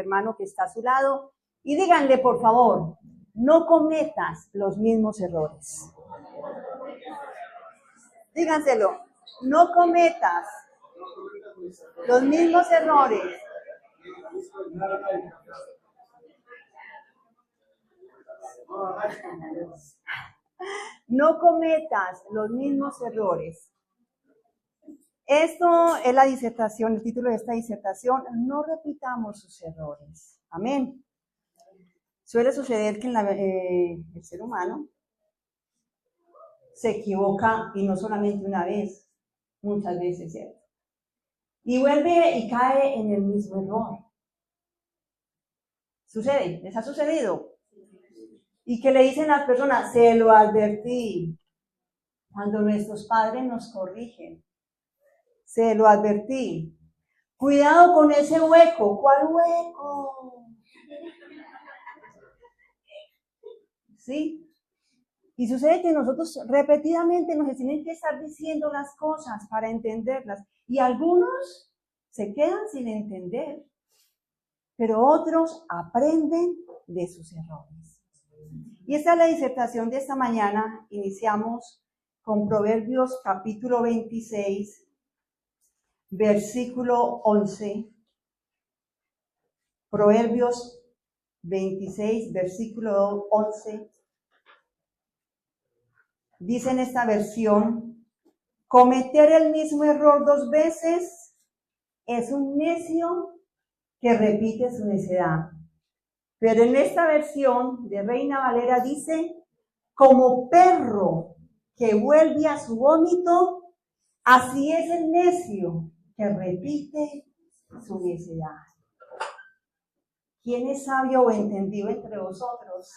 hermano que está a su lado y díganle, por favor, no cometas los mismos errores. Díganselo, no cometas los mismos errores. No cometas los mismos errores. Esto es la disertación, el título de esta disertación, no repitamos sus errores. Amén. Suele suceder que el ser humano se equivoca y no solamente una vez, muchas veces, ¿cierto? Y vuelve y cae en el mismo error. ¿Sucede? ¿Les ha sucedido? Y que le dicen a las personas, se lo advertí, cuando nuestros padres nos corrigen. Se lo advertí. Cuidado con ese hueco. ¿Cuál hueco? ¿Sí? Y sucede que nosotros repetidamente nos tienen que estar diciendo las cosas para entenderlas. Y algunos se quedan sin entender, pero otros aprenden de sus errores. Y esta es la disertación de esta mañana. Iniciamos con Proverbios capítulo 26, versículo 11. Proverbios 26, versículo 11. Dice en esta versión, cometer el mismo error 2 veces es un necio que repite su necedad. Pero en esta versión de Reina Valera dice, como perro que vuelve a su vómito, así es el necio que repite su necedad. ¿Quién es sabio o entendido entre vosotros?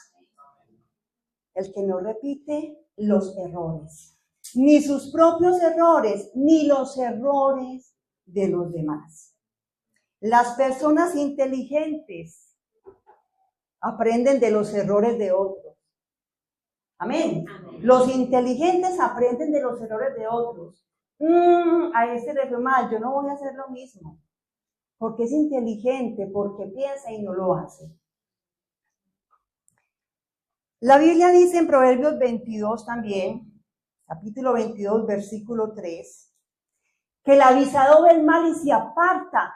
El que no repite los errores, ni sus propios errores, ni los errores de los demás. Las personas inteligentes aprenden de los errores de otros. Amén. Los inteligentes aprenden de los errores de otros. A este le fue mal, yo no voy a hacer lo mismo. Porque es inteligente, porque piensa y no lo hace. La Biblia dice en Proverbios 22 también, capítulo 22, versículo 3, que el avisado ve el mal y se aparta.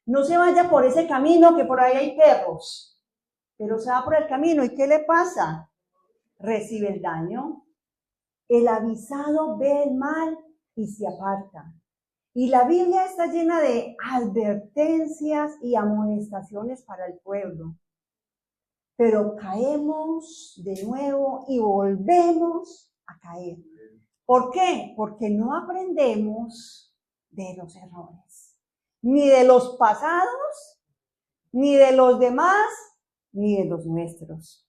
No se vaya por ese camino, que por ahí hay perros, pero se va por el camino. ¿Y qué le pasa? Recibe el daño. El avisado ve el mal y se aparta. Y la Biblia está llena de advertencias y amonestaciones para el pueblo. Pero caemos de nuevo y volvemos a caer. ¿Por qué? Porque no aprendemos de los errores. Ni de los pasados, ni de los demás, ni de los nuestros.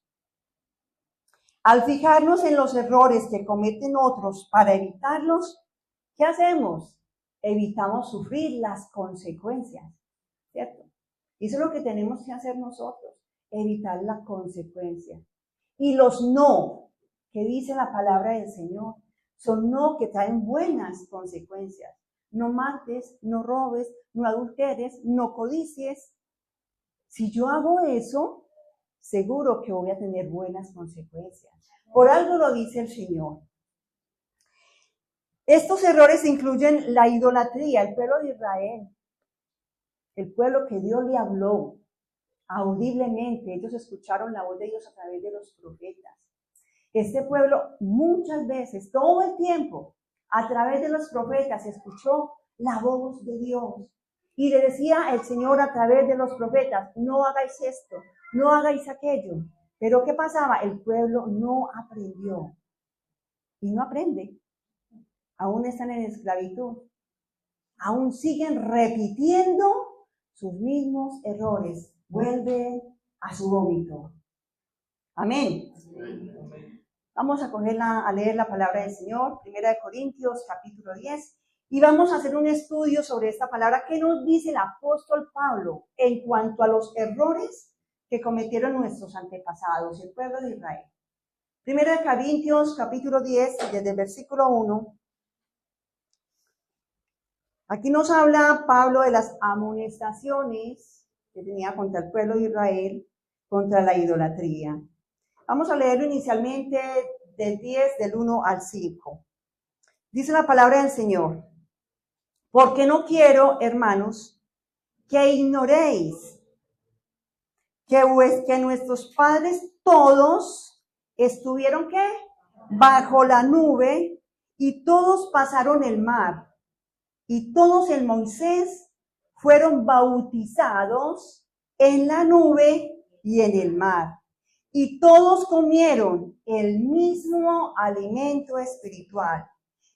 Al fijarnos en los errores que cometen otros para evitarlos, ¿qué hacemos? Evitamos sufrir las consecuencias, ¿cierto? Y eso es lo que tenemos que hacer nosotros, evitar la consecuencia. Y los no, que dice la palabra del Señor, son no que traen buenas consecuencias. No mates, no robes, no adulteres, no codicies. Si yo hago eso, seguro que voy a tener buenas consecuencias. Por algo lo dice el Señor. Estos errores incluyen la idolatría, el pueblo de Israel, el pueblo que Dios le habló audiblemente. Ellos escucharon la voz de Dios a través de los profetas. Este pueblo muchas veces, todo el tiempo, a través de los profetas, escuchó la voz de Dios. Y le decía el Señor a través de los profetas, no hagáis esto, no hagáis aquello. Pero ¿qué pasaba? El pueblo no aprendió. Y no aprende. Aún están en esclavitud. Aún siguen repitiendo sus mismos errores. Vuelven a su vómito. Amén. Vamos a leer la palabra del Señor, 1 Corintios capítulo 10, y vamos a hacer un estudio sobre esta palabra. ¿Qué nos dice el apóstol Pablo en cuanto a los errores que cometieron nuestros antepasados, el pueblo de Israel? 1 Corintios capítulo 10, desde el versículo 1. Aquí nos habla Pablo de las amonestaciones que tenía contra el pueblo de Israel, contra la idolatría. Vamos a leerlo inicialmente del 10, del 1 al 5. Dice la palabra del Señor: porque no quiero, hermanos, que ignoréis que nuestros padres todos estuvieron, ¿qué? Bajo la nube, y todos pasaron el mar, y todos en Moisés fueron bautizados en la nube y en el mar, y todos comieron el mismo alimento espiritual,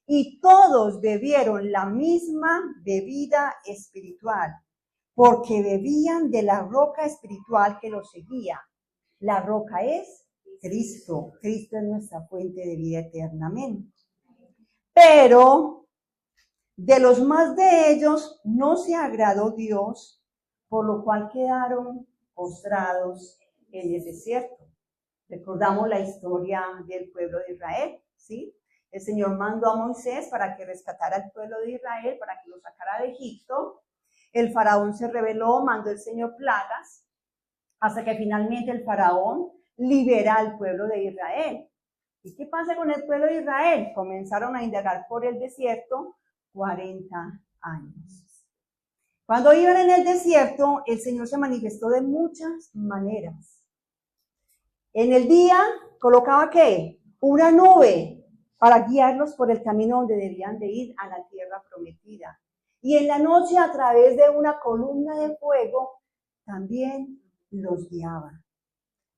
y todos bebieron la misma bebida espiritual, porque bebían de la roca espiritual que los seguía. La roca es Cristo. Cristo es nuestra fuente de vida eternamente. Pero de los más de ellos no se agradó Dios, por lo cual quedaron postrados en el desierto. Recordamos la historia del pueblo de Israel, ¿sí? El Señor mandó a Moisés para que rescatara al pueblo de Israel, para que lo sacara de Egipto. El faraón se rebeló, mandó el Señor plagas, hasta que finalmente el faraón libera al pueblo de Israel. ¿Y qué pasa con el pueblo de Israel? Comenzaron a indagar por el desierto 40 años. Cuando iban en el desierto, el Señor se manifestó de muchas maneras. En el día colocaba, ¿qué? Una nube para guiarlos por el camino donde debían de ir a la tierra prometida. Y en la noche, a través de una columna de fuego, también los guiaba.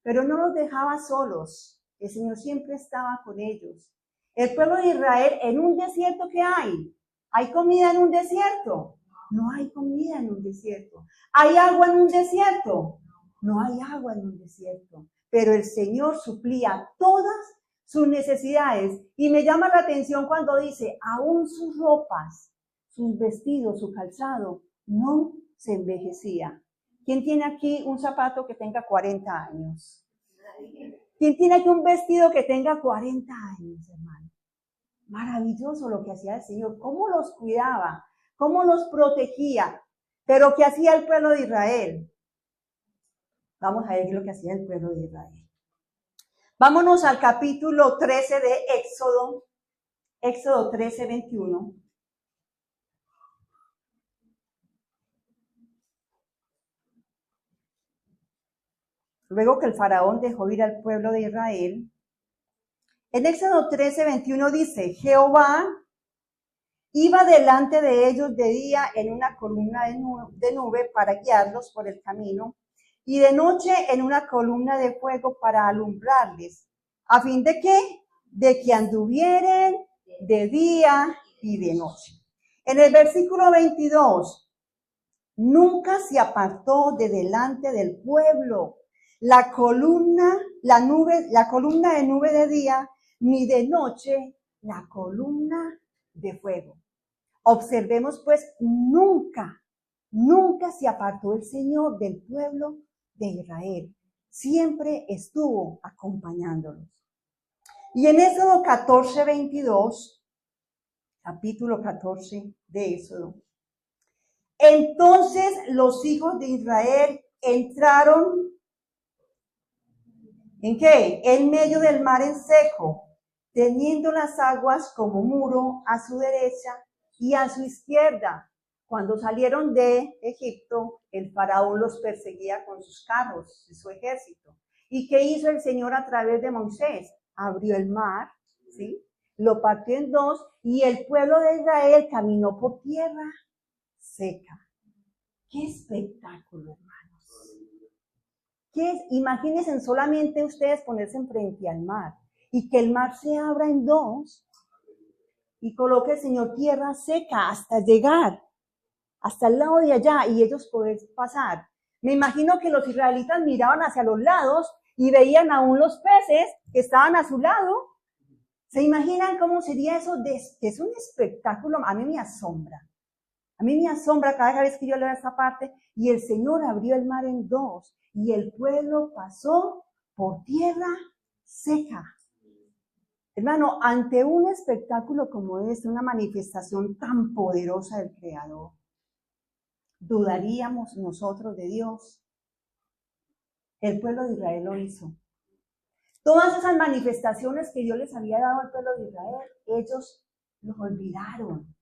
Pero no los dejaba solos. El Señor siempre estaba con ellos. El pueblo de Israel, en un desierto, ¿qué hay? ¿Hay comida en un desierto? No hay comida en un desierto. ¿Hay agua en un desierto? No hay agua en un desierto. Pero el Señor suplía todas sus necesidades. Y me llama la atención cuando dice, aún sus ropas, sus vestidos, su calzado, no se envejecía. ¿Quién tiene aquí un zapato que tenga 40 años? ¿Quién tiene aquí un vestido que tenga 40 años, hermano? Maravilloso lo que hacía el Señor. ¿Cómo los cuidaba? ¿Cómo los protegía? Pero ¿qué hacía el pueblo de Israel? Vamos a ver lo que hacía el pueblo de Israel. Vámonos al capítulo 13 de Éxodo. Éxodo 13, 21. Luego que el faraón dejó ir al pueblo de Israel, en Éxodo 13, 21 dice, Jehová iba delante de ellos de día en una columna de nube para guiarlos por el camino, y de noche en una columna de fuego para alumbrarles, ¿a fin de qué? De que anduvieren de día y de noche. En el versículo 22, nunca se apartó de delante del pueblo la columna de nube de día, ni de noche la columna de fuego. Observemos pues, nunca se apartó el Señor del pueblo de Israel. Siempre estuvo acompañándolos. Y en Éxodo 14, 22, capítulo 14 de Éxodo, entonces los hijos de Israel entraron, ¿en qué? En medio del mar en seco, teniendo las aguas como muro a su derecha y a su izquierda. Cuando salieron de Egipto, el faraón los perseguía con sus carros, su ejército. ¿Y qué hizo el Señor a través de Moisés? Abrió el mar, ¿sí? Lo partió en dos y el pueblo de Israel caminó por tierra seca. ¡Qué espectáculo, hermanos! ¿Qué es? Imagínense solamente ustedes ponerse enfrente al mar y que el mar se abra en dos y coloque el Señor tierra seca hasta llegar hasta el lado de allá y ellos poder pasar. Me imagino que los israelitas miraban hacia los lados y veían aún los peces que estaban a su lado. ¿Se imaginan cómo sería eso? Es un espectáculo, a mí me asombra. A mí me asombra cada vez que yo leo esta parte. Y el Señor abrió el mar en dos y el pueblo pasó por tierra seca. Hermano, ante un espectáculo como este, una manifestación tan poderosa del Creador, ¿dudaríamos nosotros de Dios? El pueblo de Israel lo hizo. Todas esas manifestaciones que Dios les había dado al pueblo de Israel, ellos los olvidaron.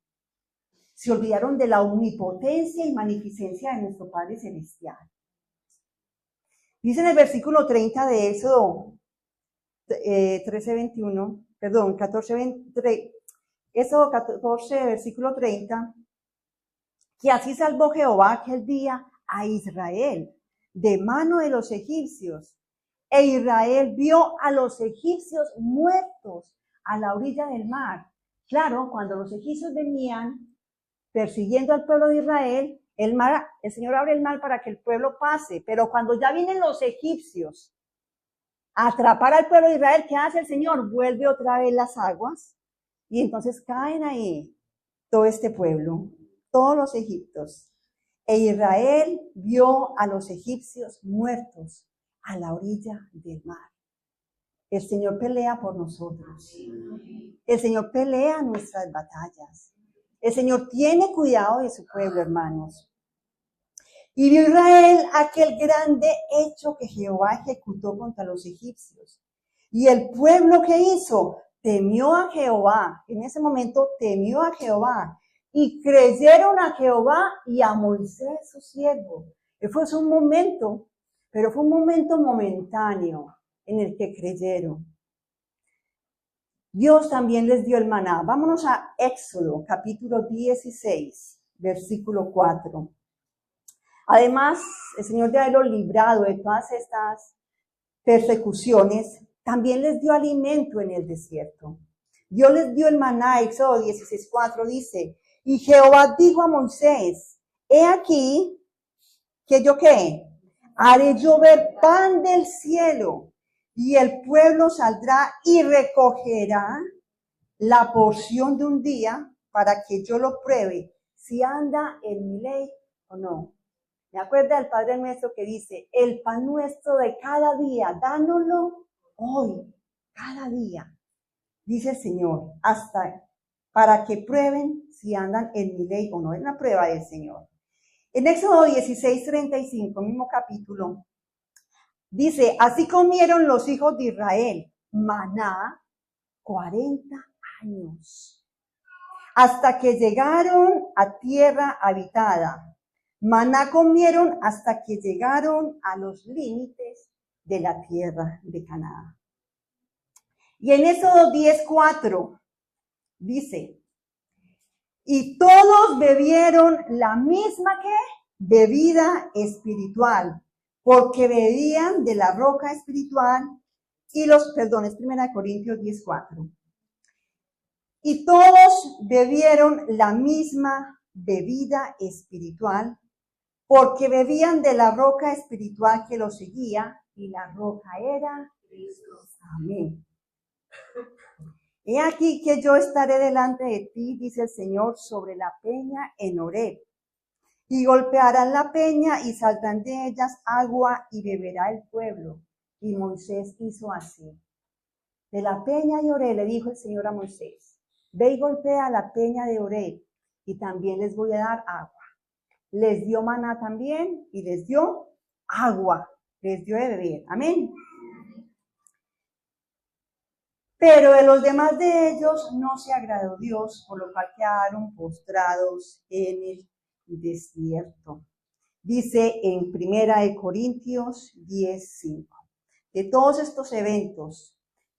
Se olvidaron de la omnipotencia y magnificencia de nuestro Padre Celestial. Dice en el versículo 30 de Éxodo 14, versículo 30, que así salvó Jehová aquel día a Israel de mano de los egipcios. E Israel vio a los egipcios muertos a la orilla del mar. Claro, cuando los egipcios venían persiguiendo al pueblo de Israel, el Señor abre el mar para que el pueblo pase, pero cuando ya vienen los egipcios a atrapar al pueblo de Israel, ¿qué hace el Señor? Vuelve otra vez las aguas y entonces caen ahí todo este pueblo, todos los egipcios. E Israel vio a los egipcios muertos a la orilla del mar. El Señor pelea por nosotros. El Señor pelea nuestras batallas. El Señor tiene cuidado de su pueblo, hermanos. Y vio Israel aquel grande hecho que Jehová ejecutó contra los egipcios. Y el pueblo que hizo temió a Jehová. En ese momento temió a Jehová. Y creyeron a Jehová y a Moisés su siervo. Fue un momento, pero fue un momento momentáneo en el que creyeron. Dios también les dio el maná. Vámonos a Éxodo, capítulo 16, versículo 4. Además, el Señor de haberlos librado de todas estas persecuciones, también les dio alimento en el desierto. Dios les dio el maná. Éxodo 16, 4 dice, y Jehová dijo a Moisés, he aquí que yo qué, haré llover pan del cielo, y el pueblo saldrá y recogerá la porción de un día para que yo lo pruebe, si anda en mi ley o no. Me acuerdo del Padre nuestro que dice, el pan nuestro de cada día, dánoslo hoy, cada día, dice el Señor, hasta para que prueben si andan en mi ley o no. Es la prueba del Señor. En Éxodo 16, 35, mismo capítulo, dice, así comieron los hijos de Israel maná 40 años, hasta que llegaron a tierra habitada. Maná comieron hasta que llegaron a los límites de la tierra de Canaán. Y en Éxodo 10:4 dice, y todos bebieron la misma ¿qué? Bebida espiritual, porque bebían de la roca espiritual y es 1 Corintios 10:4. Y todos bebieron la misma bebida espiritual, porque bebían de la roca espiritual que los seguía, y la roca era Cristo. Amén. He aquí que yo estaré delante de ti, dice el Señor, sobre la peña en Horeb. Y golpearán la peña y saldrán de ellas agua y beberá el pueblo. Y Moisés hizo así. De la peña de Horeb le dijo el Señor a Moisés, ve y golpea la peña de Horeb y también les voy a dar agua. Les dio maná también y les dio agua, les dio de beber. Amén. Pero de los demás de ellos no se agradó Dios, por lo cual quedaron postrados en el desierto. Dice en 1 Corintios 10:5. De todos estos eventos,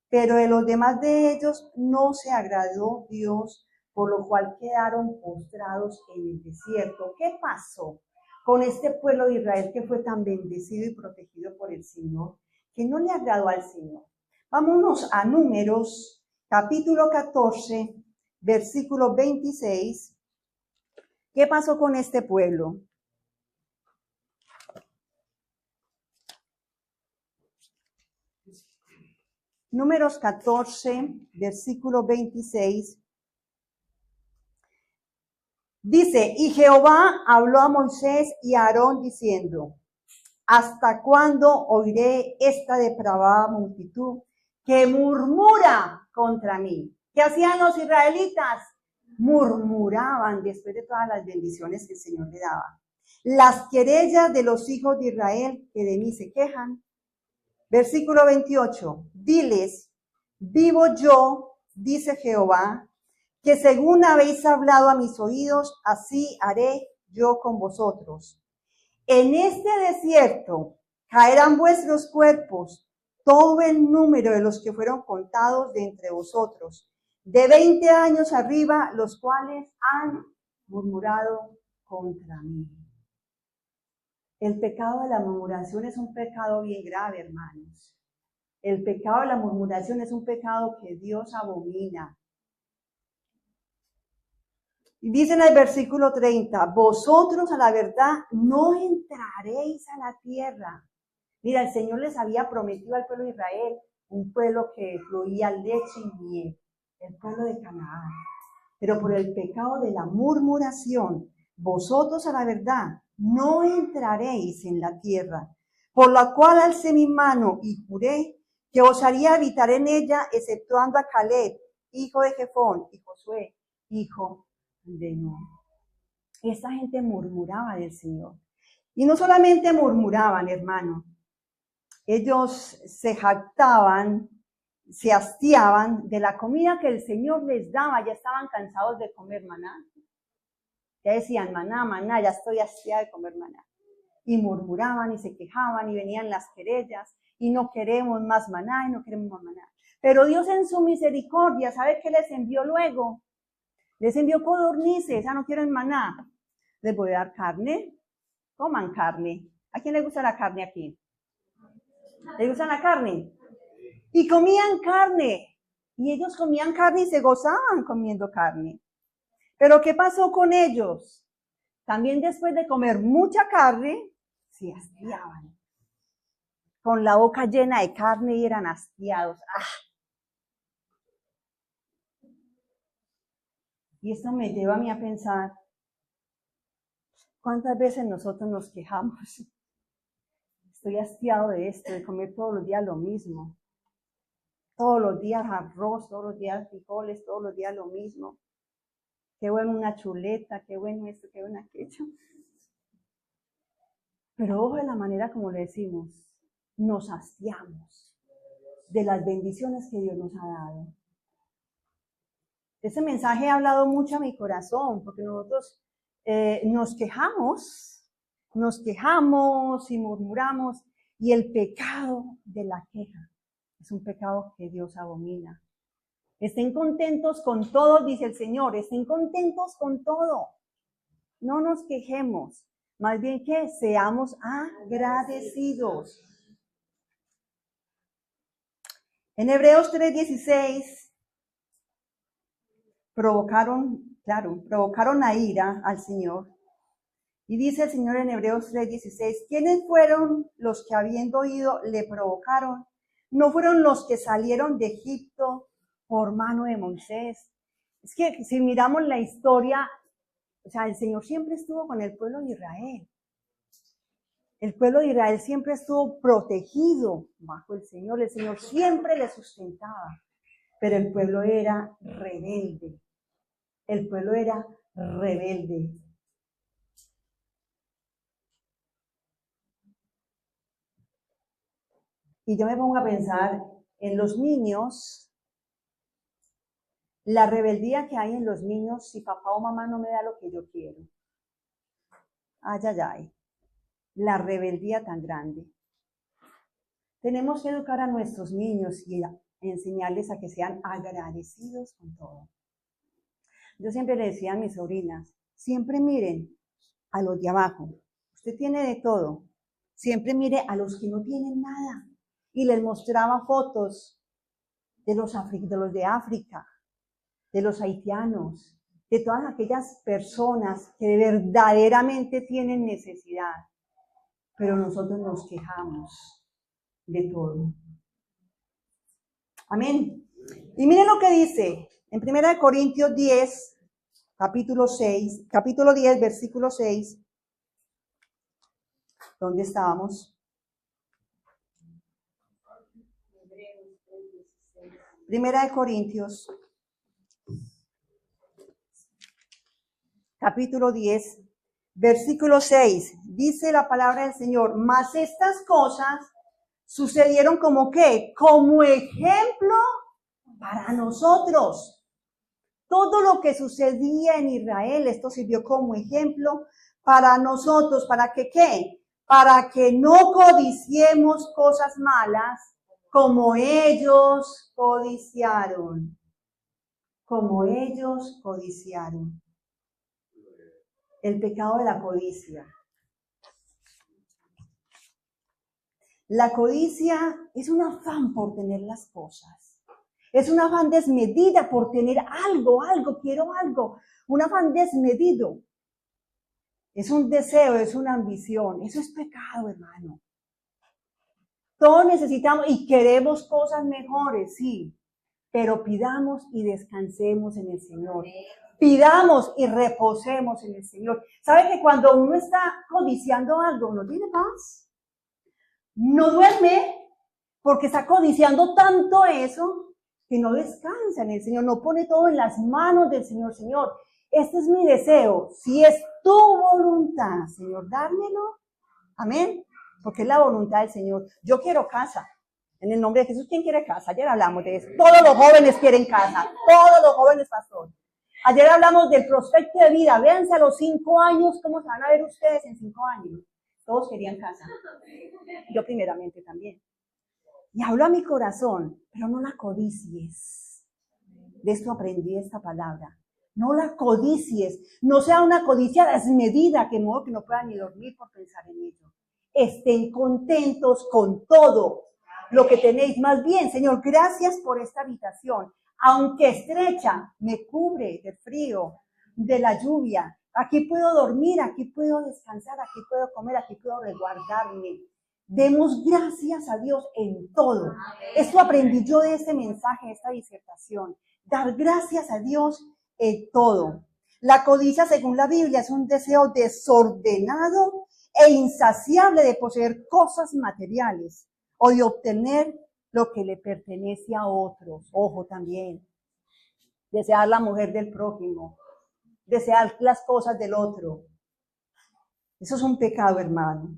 pero de los demás de ellos no se agradó Dios, por lo cual quedaron postrados en el desierto. ¿Qué pasó con este pueblo de Israel que fue tan bendecido y protegido por el Señor, que no le agradó al Señor? Vámonos a Números, capítulo 14, versículo 26. ¿Qué pasó con este pueblo? Números 14, versículo 26. Dice, y Jehová habló a Moisés y a Aarón diciendo, ¿hasta cuándo oiré esta depravada multitud que murmura contra mí? ¿Qué hacían los israelitas? Murmuraban después de todas las bendiciones que el Señor le daba. las querellas de los hijos de Israel que de mí se quejan. Versículo 28, diles, vivo yo, dice Jehová, que según habéis hablado a mis oídos, así haré yo con vosotros. En este desierto caerán vuestros cuerpos, todo el número de los que fueron contados de entre vosotros, de 20 años arriba, los cuales han murmurado contra mí. El pecado de la murmuración es un pecado bien grave, hermanos. El pecado de la murmuración es un pecado que Dios abomina. Y dice en el versículo 30, vosotros a la verdad no entraréis a la tierra. Mira, el Señor les había prometido al pueblo de Israel un pueblo que fluía leche y miel, el pueblo de Canaán. Pero por el pecado de la murmuración, vosotros a la verdad no entraréis en la tierra, por la cual alcé mi mano y juré que os haría habitar en ella, exceptuando a Caleb, hijo de Jefón, y Josué, hijo de Nun. Esta gente murmuraba del Señor. Y no solamente murmuraban, hermano, ellos se jactaban, se hastiaban de la comida que el Señor les daba, ya estaban cansados de comer maná. Ya decían, maná, maná, ya estoy hastiada de comer maná. Y murmuraban y se quejaban y venían las querellas y no queremos más maná y no queremos más maná. Pero Dios en su misericordia, ¿sabe qué les envió luego? Les envió codornices, no quieren maná. Les voy a dar carne, coman carne. ¿A quién le gusta la carne aquí? ¿Les gusta la carne? Y comían carne. Y ellos comían carne y se gozaban comiendo carne. Pero ¿qué pasó con ellos? También después de comer mucha carne, se hastiaban. Con la boca llena de carne y eran hastiados. ¡Ah! Y esto me lleva a mí a pensar, ¿cuántas veces nosotros nos quejamos? Estoy hastiado de esto, de comer todos los días lo mismo. Todos los días arroz, todos los días frijoles, todos los días lo mismo. Qué bueno una chuleta, qué bueno esto, qué bueno aquello. Pero ojo de la manera como le decimos, nos hastiamos de las bendiciones que Dios nos ha dado. Ese mensaje ha hablado mucho a mi corazón, porque nosotros nos quejamos y murmuramos, y el pecado de la queja es un pecado que Dios abomina. Estén contentos con todo, dice el Señor, estén contentos con todo. No nos quejemos, más bien que seamos agradecidos. En Hebreos 3:16 provocaron a ira al Señor. Y dice el Señor en Hebreos 3:16, ¿quiénes fueron los que habiendo oído le provocaron? ¿No fueron los que salieron de Egipto por mano de Moisés? Es que si miramos la historia, o sea, el Señor siempre estuvo con el pueblo de Israel. El pueblo de Israel siempre estuvo protegido bajo el Señor siempre le sustentaba, pero el pueblo era rebelde. El pueblo era rebelde. Y yo me pongo a pensar en los niños, la rebeldía que hay en los niños si papá o mamá no me da lo que yo quiero. Ay, ay, ay. La rebeldía tan grande. Tenemos que educar a nuestros niños y enseñarles a que sean agradecidos con todo. Yo siempre le decía a mis sobrinas, siempre miren a los de abajo. Usted tiene de todo. Siempre mire a los que no tienen nada. Y les mostraba fotos de los de África, de los haitianos, de todas aquellas personas que verdaderamente tienen necesidad. Pero nosotros nos quejamos de todo. Amén. Y miren lo que dice en 1 Corintios 10, capítulo 10, versículo 6. ¿Dónde estábamos? 1 Corintios, capítulo 10, versículo 6, dice la palabra del Señor, mas estas cosas sucedieron como qué, como ejemplo para nosotros. Todo lo que sucedía en Israel, esto sirvió como ejemplo para nosotros, ¿para que qué? Para que no codiciemos cosas malas como ellos codiciaron. Como ellos codiciaron. El pecado de la codicia. La codicia es un afán por tener las cosas. Es un afán desmedida por tener algo, quiero algo. Un afán desmedido. Es un deseo, es una ambición. Eso es pecado, hermano. Todos necesitamos y queremos cosas mejores, sí. Pero pidamos y descansemos en el Señor. Pidamos y reposemos en el Señor. ¿Sabe que cuando uno está codiciando algo, no tiene paz? No duerme porque está codiciando tanto eso que no descansa en el Señor, no pone todo en las manos del Señor. Señor, este es mi deseo. Si es tu voluntad, Señor, dármelo. Amén. Porque es la voluntad del Señor. Yo quiero casa. En el nombre de Jesús, ¿quién quiere casa? Ayer hablamos de eso. Todos los jóvenes quieren casa. Todos los jóvenes, pastor. Ayer hablamos del prospecto de vida. Véanse a los 5 años, ¿cómo se van a ver ustedes en 5 años? Todos querían casa. Yo primeramente también. Y hablo a mi corazón, pero no la codicies. De esto aprendí esta palabra. No la codicies. No sea una codicia desmedida, que modo que no puedan ni dormir por pensar en ello. Estén contentos con todo lo que tenéis. Más bien, Señor, gracias por esta habitación. Aunque estrecha, me cubre del frío, de la lluvia. Aquí puedo dormir, aquí puedo descansar, aquí puedo comer, aquí puedo resguardarme. Demos gracias a Dios en todo. Esto aprendí yo de este mensaje, de esta disertación. Dar gracias a Dios en todo. La codicia, según la Biblia, es un deseo desordenado e insaciable de poseer cosas materiales o de obtener lo que le pertenece a otros. Ojo también. Desear la mujer del prójimo. Desear las cosas del otro. Eso es un pecado, hermano.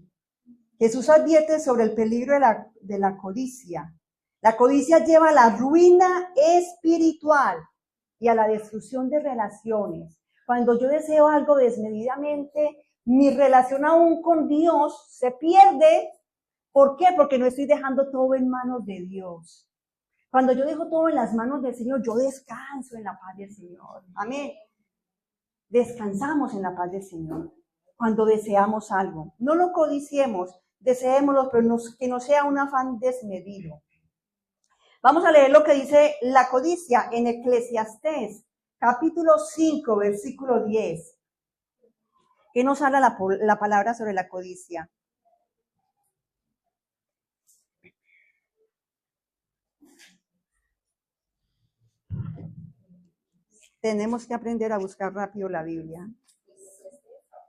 Jesús advierte sobre el peligro de la codicia. La codicia lleva a la ruina espiritual y a la destrucción de relaciones. Cuando yo deseo algo desmedidamente, mi relación aún con Dios se pierde. ¿Por qué? Porque no estoy dejando todo en manos de Dios. Cuando yo dejo todo en las manos del Señor, yo descanso en la paz del Señor. Amén. Descansamos en la paz del Señor cuando deseamos algo. No lo codiciemos, deseémoslo, pero que no sea un afán desmedido. Vamos a leer lo que dice la codicia en Eclesiastés, capítulo 5, versículo 10. ¿Qué nos habla la palabra sobre la codicia? Tenemos que aprender a buscar rápido la Biblia.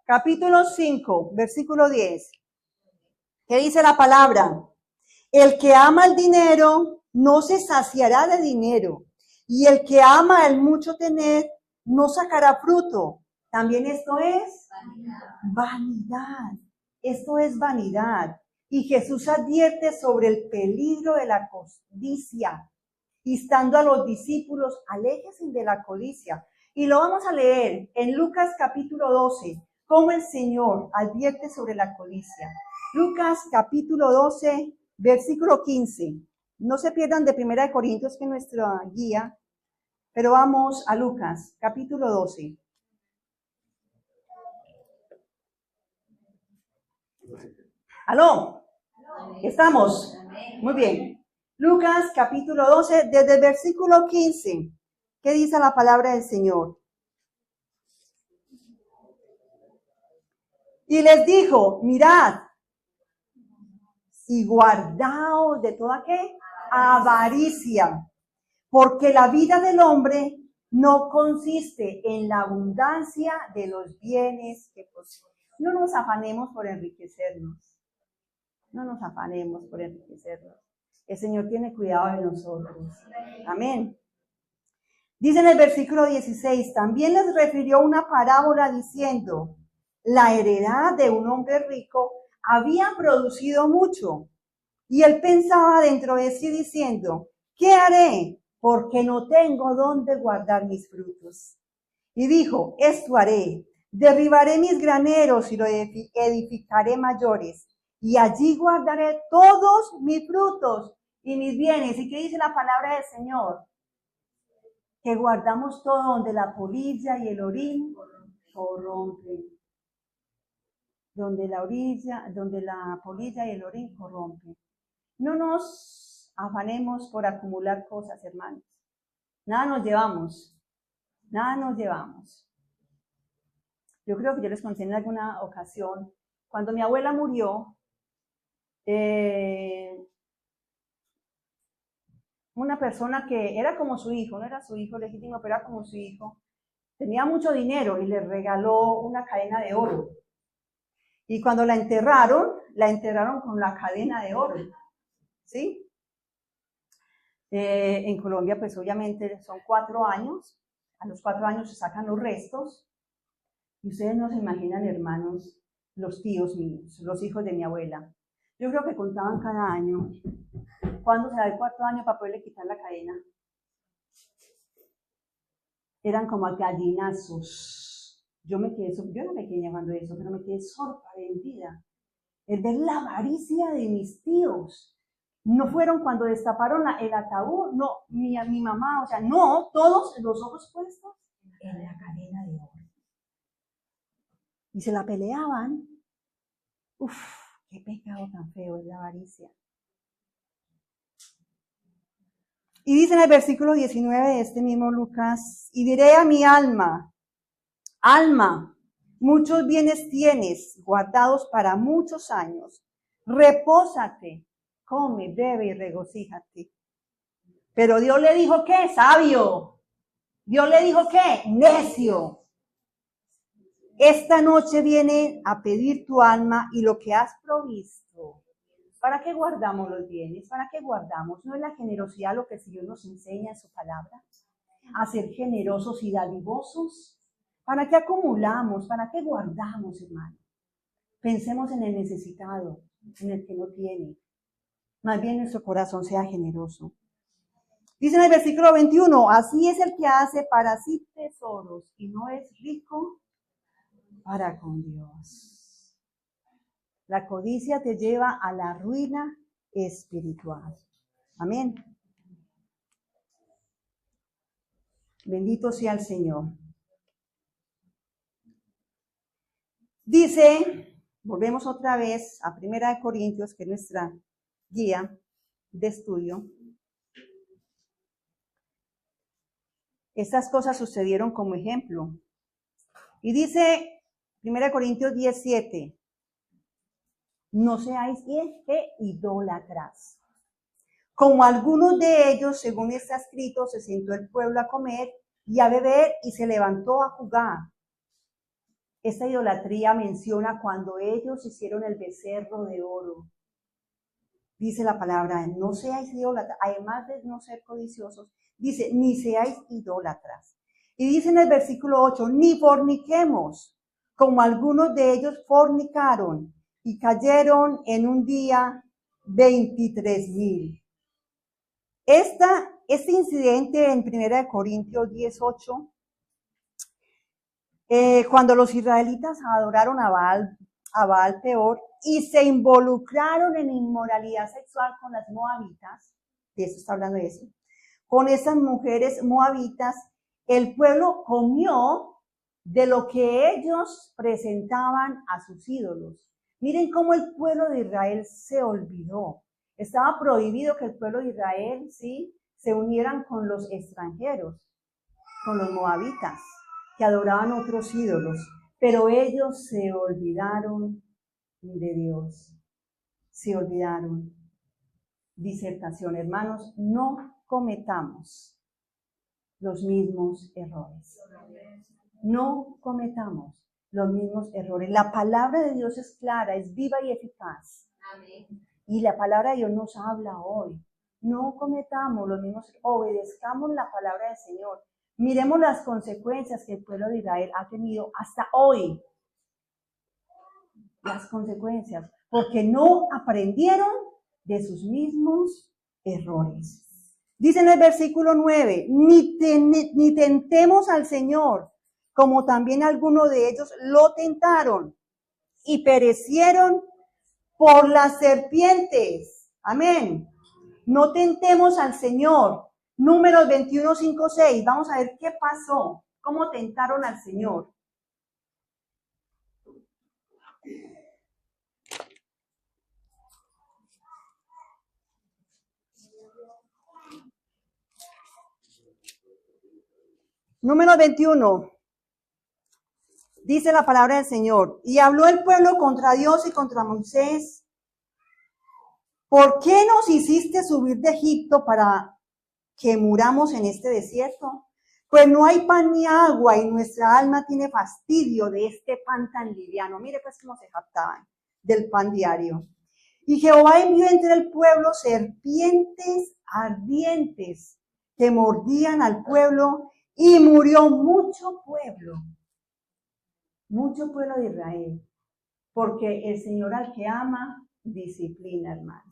Capítulo 5, versículo 10. ¿Qué dice la palabra? El que ama el dinero no se saciará de dinero, y el que ama el mucho tener no sacará fruto. También esto es vanidad. Esto es vanidad. Y Jesús advierte sobre el peligro de la codicia, instando a los discípulos, aléjense de la codicia. Y lo vamos a leer en Lucas capítulo 12, cómo el Señor advierte sobre la codicia. Lucas capítulo 12, versículo 15. No se pierdan de 1 Corintios, que es nuestra guía, pero vamos a Lucas capítulo 12. ¿Aló? ¿Estamos? Muy bien. Lucas capítulo 12, desde el versículo 15. ¿Qué dice la palabra del Señor? Y les dijo, mirad, y guardaos de toda ¿qué? Avaricia, porque la vida del hombre no consiste en la abundancia de los bienes que posee. No nos afanemos por enriquecernos. No nos afanemos por enriquecernos. El Señor tiene cuidado de nosotros. Amén. Dice en el versículo 16, también les refirió una parábola diciendo, la heredad de un hombre rico había producido mucho. Y él pensaba dentro de sí diciendo, ¿qué haré? Porque no tengo dónde guardar mis frutos. Y dijo, esto haré, derribaré mis graneros y lo edificaré mayores, y allí guardaré todos mis frutos y mis bienes. ¿Y qué dice la palabra del Señor? Que guardamos todo donde la polilla y el orín corrompen. Donde la polilla y el orín corrompen. No nos afanemos por acumular cosas, hermanos. Nada nos llevamos. Nada nos llevamos. Yo creo que yo les conté en alguna ocasión, cuando mi abuela murió, una persona que era como su hijo, no era su hijo legítimo, pero era como su hijo, tenía mucho dinero y le regaló una cadena de oro. Y cuando la enterraron con la cadena de oro, ¿sí? En Colombia, pues obviamente son 4 años, a los 4 años se sacan los restos, y ustedes no se imaginan, hermanos, los tíos míos, los hijos de mi abuela. Yo creo que contaban cada año, ¿cuándo se da el 4.º año para poderle quitar la cadena? Eran como gallinazos. Yo era pequeña cuando eso, pero me quedé sorprendida. El ver la avaricia de mis tíos. No fueron cuando destaparon el ataúd, no, mi mamá, o sea, no, todos los ojos puestos en la cadena de oro. Y se la peleaban. Uf, qué pecado tan feo es la avaricia. Y dice en el versículo 19 de este mismo Lucas, y diré a mi alma, alma, muchos bienes tienes guardados para muchos años, repósate, come, bebe y regocíjate. Pero Dios le dijo, ¿qué? Sabio. Dios le dijo, ¿qué? Necio. Esta noche viene a pedir tu alma y lo que has provisto. ¿Para qué guardamos los bienes? ¿Para qué guardamos? ¿No es la generosidad lo que el Señor nos enseña en su palabra? A ser generosos y dadivosos. ¿Para qué acumulamos? ¿Para qué guardamos, hermano? Pensemos en el necesitado, en el que no tiene. Más bien nuestro corazón sea generoso. Dice en el versículo 21, así es el que hace para sí tesoros y no es rico para con Dios. La codicia te lleva a la ruina espiritual. Amén. Bendito sea el Señor. Dice, volvemos otra vez a 1 Corintios, que es nuestra guía de estudio. Estas cosas sucedieron como ejemplo. Y dice 1 Corintios 17, no seáis idólatras. Como algunos de ellos, según está escrito, se sentó el pueblo a comer y a beber y se levantó a jugar. Esta idolatría menciona cuando ellos hicieron el becerro de oro. Dice la palabra, no seáis idólatras, además de no ser codiciosos, dice, ni seáis idólatras. Y dice en el versículo 8, ni forniquemos, como algunos de ellos fornicaron y cayeron en un día 23,000. Este incidente en 1 Corintios 18, cuando los israelitas adoraron a Baal Peor y se involucraron en inmoralidad sexual con las moabitas, de eso está hablando de eso, con esas mujeres moabitas, el pueblo comió de lo que ellos presentaban a sus ídolos. Miren cómo el pueblo de Israel se olvidó. Estaba prohibido que el pueblo de Israel, ¿sí?, se unieran con los extranjeros, con los moabitas, que adoraban otros ídolos. Pero ellos se olvidaron de Dios. Se olvidaron. Disertación, hermanos, no cometamos los mismos errores. No cometamos los mismos errores. La palabra de Dios es clara, es viva y eficaz. Amén. Y la palabra de Dios nos habla hoy. No cometamos los mismos, obedezcamos la palabra del Señor. Miremos las consecuencias que el pueblo de Israel ha tenido hasta hoy. las consecuencias, porque no aprendieron de sus mismos errores. Dice en el versículo 9, ni tentemos al Señor, como también algunos de ellos lo tentaron y perecieron por las serpientes. Amén. No tentemos al Señor. Números 21, 5, 6. Vamos a ver qué pasó. ¿Cómo tentaron al Señor? Número 21. Dice la palabra del Señor. Y habló el pueblo contra Dios y contra Moisés. ¿Por qué nos hiciste subir de Egipto para que muramos en este desierto? Pues no hay pan ni agua y nuestra alma tiene fastidio de este pan tan liviano. Mire pues cómo se jactaban del pan diario. Y Jehová envió entre el pueblo serpientes ardientes que mordían al pueblo y murió mucho pueblo de Israel. Porque el Señor al que ama, disciplina, hermano.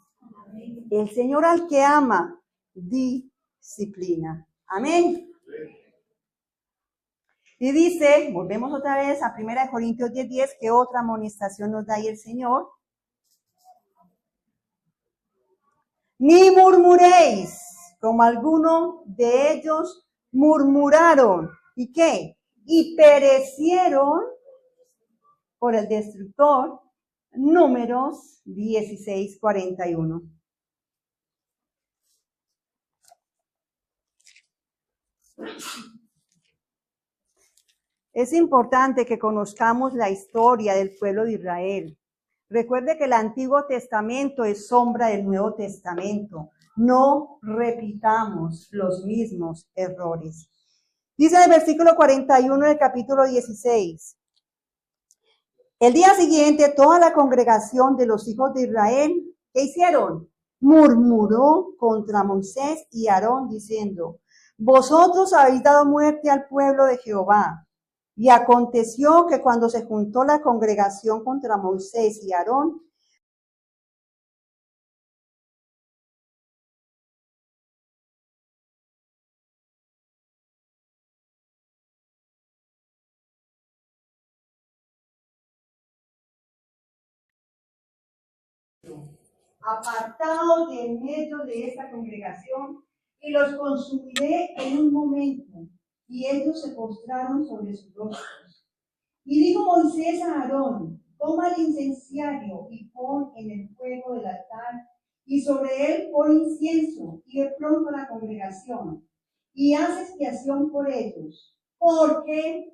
El Señor al que ama, disciplina. Amén. Y dice, volvemos otra vez a 1 Corintios 10:10, que otra amonestación nos da ahí el Señor. Ni murmuréis, como alguno de ellos murmuraron. ¿Y qué? Y perecieron por el destructor. Números 16:41. Es importante que conozcamos la historia del pueblo de Israel. Recuerde que el Antiguo Testamento es sombra del Nuevo Testamento. No repitamos los mismos errores. Dice en el versículo 41 del capítulo 16. El día siguiente, toda la congregación de los hijos de Israel, ¿qué hicieron? Murmuró contra Moisés y Aarón diciendo, vosotros habéis dado muerte al pueblo de Jehová. Y aconteció que cuando se juntó la congregación contra Moisés y Aarón, apartados de en medio de esta congregación, y los consumiré en un momento. Y ellos se postraron sobre sus rostros. Y dijo Moisés a Aarón, toma el incenciario y pon en el fuego del altar, y sobre él pon incienso, y de pronto la congregación, y haz expiación por ellos, porque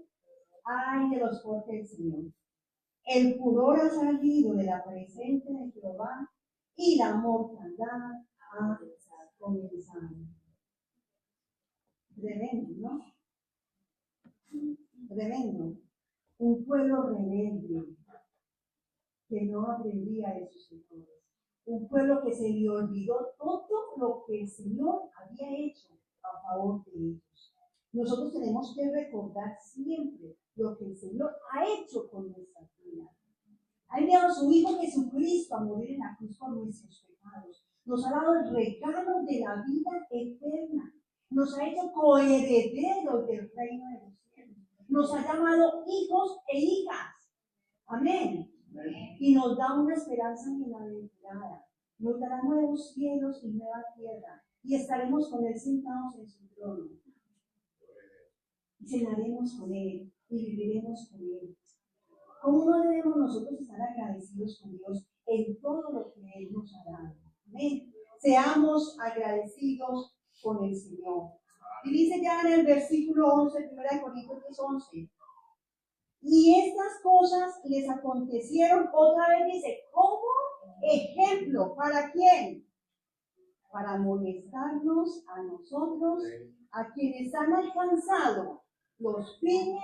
ay de los fuertes del Señor. El pudor ha salido de la presencia de Jehová, y la mortandad ha comenzado. Tremendo, ¿no? Tremendo. Un pueblo rebelde que no aprendía de sus errores. Un pueblo que se le olvidó todo lo que el Señor había hecho a favor de ellos. Nosotros tenemos que recordar siempre lo que el Señor ha hecho con nuestras vidas. Ha enviado a su Hijo Jesucristo a morir en la cruz por nuestros pecados. Nos ha dado el regalo de la vida eterna. Nos ha hecho coherederos del reino de los cielos. Nos ha llamado hijos e hijas. Amén. Y nos da una esperanza bienaventurada. Nos dará nuevos cielos y nueva tierra. Y estaremos con Él sentados en su trono. Y cenaremos con Él y viviremos con Él. ¿Cómo no debemos nosotros estar agradecidos con Dios en todo lo que Él nos ha dado? Amén. Seamos agradecidos con el Señor. Y dice ya en el versículo 11, 1 Corintios 11. Y estas cosas les acontecieron, otra vez dice, como ejemplo. ¿Para quién? Para amonestarnos a nosotros, a quienes han alcanzado los fines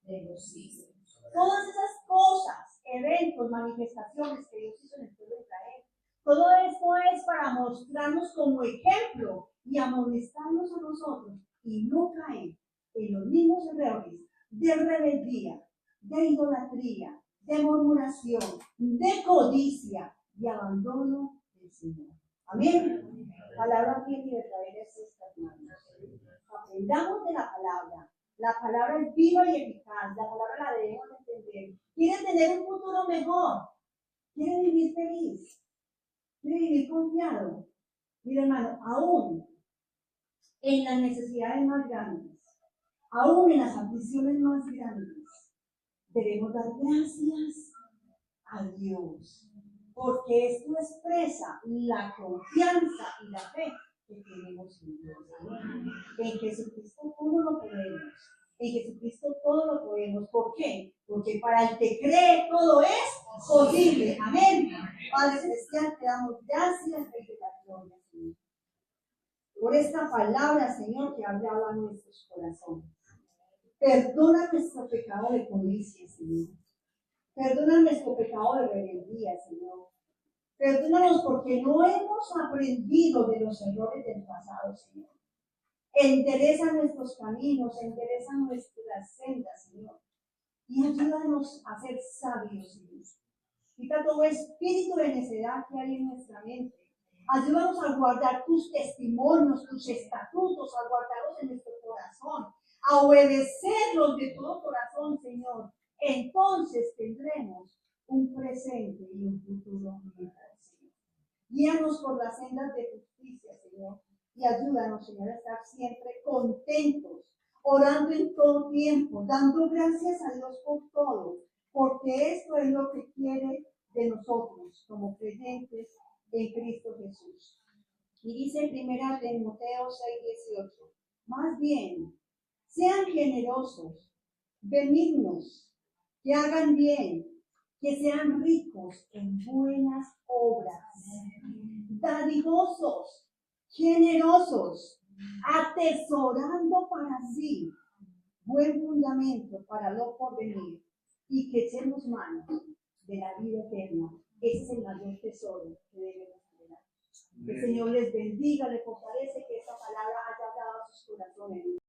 de los siglos. Todas esas cosas, eventos, manifestaciones que Dios hizo en el pueblo de Israel, todo esto es para mostrarnos como ejemplo y amonestarnos a nosotros y no caer en los mismos errores de rebeldía, de idolatría, de murmuración, de codicia y abandono del Señor. Amén. Palabra fiel y verdadera es esta, hermanos. Aprendamos de la palabra. La palabra es viva y eficaz. La palabra la debemos entender. ¿Quiere tener un futuro mejor? ¿Quiere vivir feliz? ¿Quiere vivir confiado? Mira, hermano, aún en las necesidades más grandes, aún en las aflicciones más grandes, debemos dar gracias a Dios, porque esto expresa la confianza y la fe que tenemos en Dios. En Jesucristo todo lo podemos. En Jesucristo todo lo podemos. ¿Por qué? Porque para el que cree todo es posible. Amén. Padre Celestial, te damos gracias, Rey de la gloria, Señor, por esta palabra, Señor, que ha hablado a nuestros corazones. Perdona nuestro pecado de codicia, Señor. Perdona nuestro pecado de rebeldía, Señor. Perdónanos porque no hemos aprendido de los errores del pasado, Señor. Endereza nuestros caminos, endereza nuestras sendas, Señor. Y ayúdanos a ser sabios, Señor. Quita todo espíritu de necedad que hay en nuestra mente. Ayúdanos a guardar tus testimonios, tus estatutos, a guardarlos en nuestro corazón, a obedecerlos de todo corazón, Señor. Entonces tendremos un presente y un futuro mejor, Señor. Guíanos por las sendas de justicia, Señor, y ayúdanos, Señor, a estar siempre contentos, orando en todo tiempo, dando gracias a Dios por todo, porque esto es lo que quiere de nosotros como creyentes en Cristo Jesús. Y dice en 1 Timoteo 6:18, más bien, sean generosos, benignos, que hagan bien, que sean ricos en buenas obras, dadivosos, generosos, atesorando para sí buen fundamento para lo porvenir, y que echemos mano de la vida eterna. Ese es el mayor tesoro que debemos tener. Que el Señor les bendiga, les fortalece, que esta palabra haya hablado a sus corazones.